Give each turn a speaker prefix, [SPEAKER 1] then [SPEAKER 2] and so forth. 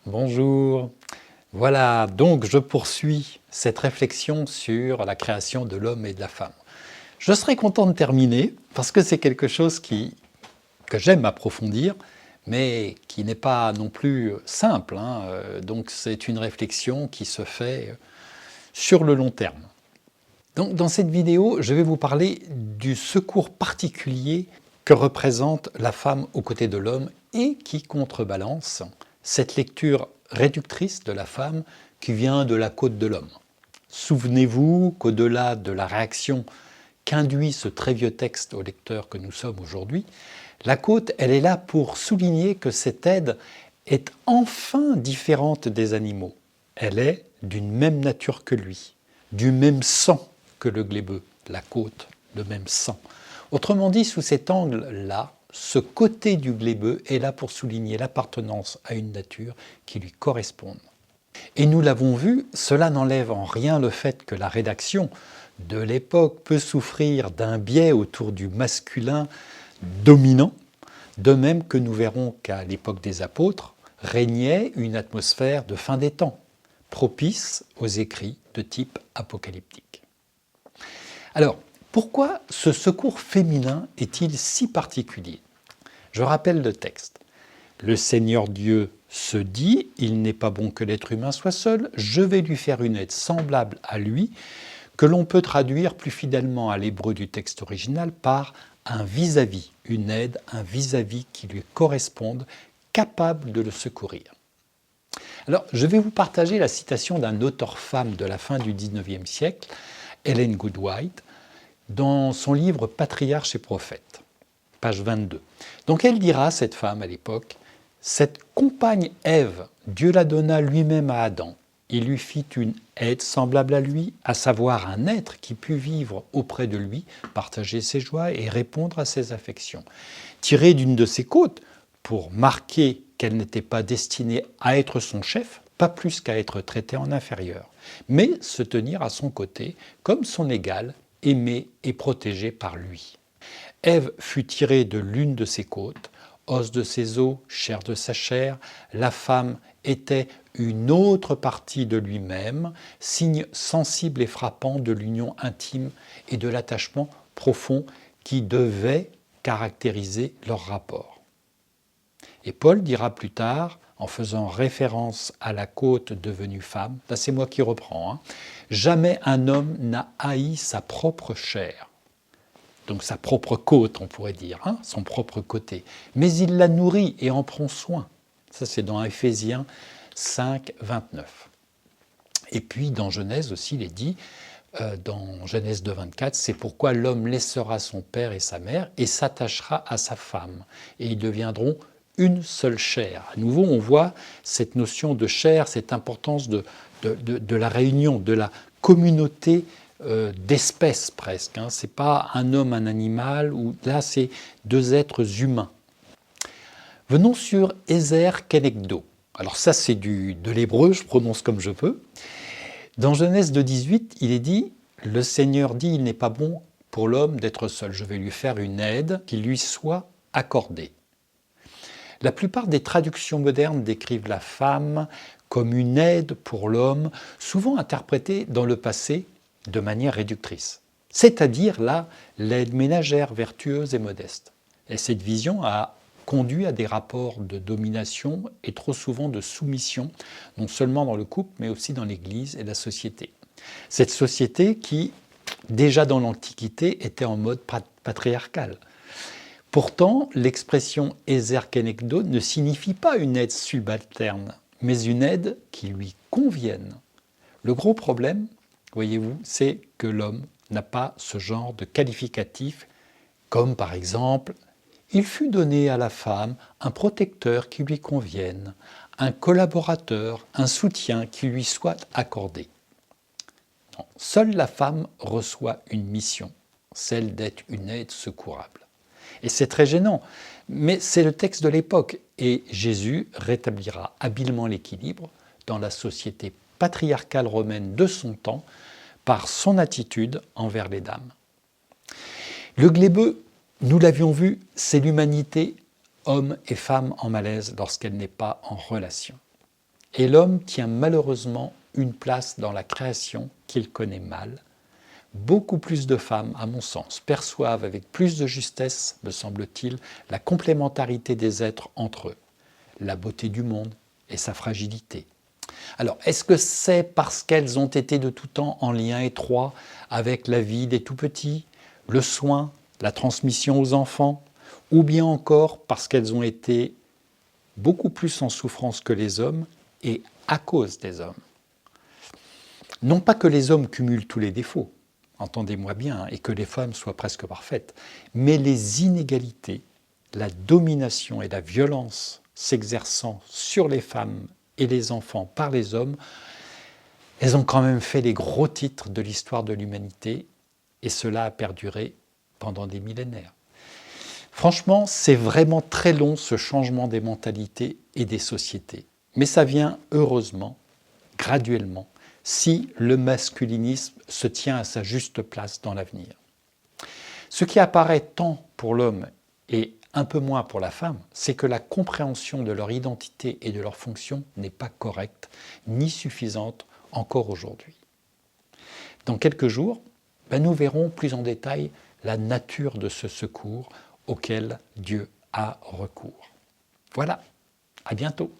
[SPEAKER 1] Bonjour. Voilà, donc je poursuis cette réflexion sur la création de l'homme et de la femme. Je serais content de terminer parce que c'est quelque chose que j'aime approfondir, mais qui n'est pas non plus simple, hein. Donc c'est une réflexion qui se fait sur le long terme. Donc dans cette vidéo, je vais vous parler du secours particulier que représente la femme aux côtés de l'homme et qui contrebalance cette lecture réductrice de la femme qui vient de la côte de l'homme. Souvenez-vous qu'au-delà de la réaction qu'induit ce très vieux texte au lecteur que nous sommes aujourd'hui, la côte, elle est là pour souligner que cette aide est enfin différente des animaux. Elle est d'une même nature que lui, du même sang que le glébeux, la côte, le même sang. Autrement dit, sous cet angle-là, ce côté du glébeux est là pour souligner l'appartenance à une nature qui lui corresponde. Et nous l'avons vu, cela n'enlève en rien le fait que la rédaction de l'époque peut souffrir d'un biais autour du masculin dominant, de même que nous verrons qu'à l'époque des apôtres régnait une atmosphère de fin des temps, propice aux écrits de type apocalyptique. Alors, pourquoi ce secours féminin est-il si particulier? Je rappelle le texte. Le Seigneur Dieu se dit, il n'est pas bon que l'être humain soit seul, je vais lui faire une aide semblable à lui, que l'on peut traduire plus fidèlement à l'hébreu du texte original par un vis-à-vis, une aide, un vis-à-vis qui lui corresponde, capable de le secourir. Alors, je vais vous partager la citation d'un auteur femme de la fin du XIXe siècle, Ellen Good White, dans son livre Patriarches et prophètes, page 22. Donc elle dira, cette femme à l'époque, « Cette compagne Ève, Dieu la donna lui-même à Adam. Il lui fit une aide semblable à lui, à savoir un être qui put vivre auprès de lui, partager ses joies et répondre à ses affections. Tirée d'une de ses côtes, pour marquer qu'elle n'était pas destinée à être son chef, pas plus qu'à être traitée en inférieur, mais se tenir à son côté comme son égale, aimée et protégée par lui. Ève fut tirée de l'une de ses côtes, os de ses os, chair de sa chair. La femme était une autre partie de lui-même, signe sensible et frappant de l'union intime et de l'attachement profond qui devait caractériser leur rapport. Et Paul dira plus tard, en faisant référence à la côte devenue femme, là c'est moi qui reprends, jamais un homme n'a haï sa propre chair. Donc sa propre côte, on pourrait dire, son propre côté. Mais il la nourrit et en prend soin. Ça, c'est dans Éphésiens 5, 29. Et puis, dans Genèse aussi, il est dit, dans Genèse 2, 24, c'est pourquoi l'homme laissera son père et sa mère et s'attachera à sa femme. Et ils deviendront une seule chair. À nouveau, on voit cette notion de chair, cette importance de la réunion, de la communauté d'espèces presque. Ce n'est pas un homme, un animal, ou là c'est deux êtres humains. Venons sur Ezer Kenegdo. Alors ça c'est de l'hébreu, je prononce comme je peux. Dans Genèse 2,18, il est dit « Le Seigneur dit, il n'est pas bon pour l'homme d'être seul. Je vais lui faire une aide qui lui soit accordée. » La plupart des traductions modernes décrivent la femme comme une aide pour l'homme, souvent interprétée dans le passé de manière réductrice, c'est-à-dire là, l'aide ménagère vertueuse et modeste. Et cette vision a conduit à des rapports de domination et trop souvent de soumission, non seulement dans le couple, mais aussi dans l'Église et la société. Cette société qui, déjà dans l'Antiquité, était en mode patriarcal. Pourtant, l'expression « Ezer Kenegdo » ne signifie pas une aide subalterne, mais une aide qui lui convienne. Le gros problème, voyez-vous, c'est que l'homme n'a pas ce genre de qualificatif, comme par exemple « il fut donné à la femme un protecteur qui lui convienne, un collaborateur, un soutien qui lui soit accordé ». Non, seule la femme reçoit une mission, celle d'être une aide secourable. Et c'est très gênant, mais c'est le texte de l'époque, et Jésus rétablira habilement l'équilibre dans la société patriarcale romaine de son temps par son attitude envers les dames. Le glébeux, nous l'avions vu, c'est l'humanité, homme et femme en malaise lorsqu'elle n'est pas en relation. Et l'homme tient malheureusement une place dans la création qu'il connaît mal. Beaucoup plus de femmes, à mon sens, perçoivent avec plus de justesse, me semble-t-il, la complémentarité des êtres entre eux, la beauté du monde et sa fragilité. Alors, est-ce que c'est parce qu'elles ont été de tout temps en lien étroit avec la vie des tout-petits, le soin, la transmission aux enfants, ou bien encore parce qu'elles ont été beaucoup plus en souffrance que les hommes et à cause des hommes? Non pas que les hommes cumulent tous les défauts, entendez-moi bien, et que les femmes soient presque parfaites, mais les inégalités, la domination et la violence s'exerçant sur les femmes et les enfants par les hommes, elles ont quand même fait les gros titres de l'histoire de l'humanité, et cela a perduré pendant des millénaires. Franchement, c'est vraiment très long ce changement des mentalités et des sociétés. Mais ça vient heureusement, graduellement, si le masculinisme se tient à sa juste place dans l'avenir. Ce qui apparaît tant pour l'homme et un peu moins pour la femme, c'est que la compréhension de leur identité et de leur fonction n'est pas correcte ni suffisante encore aujourd'hui. Dans quelques jours, nous verrons plus en détail la nature de ce secours auquel Dieu a recours. Voilà, à bientôt.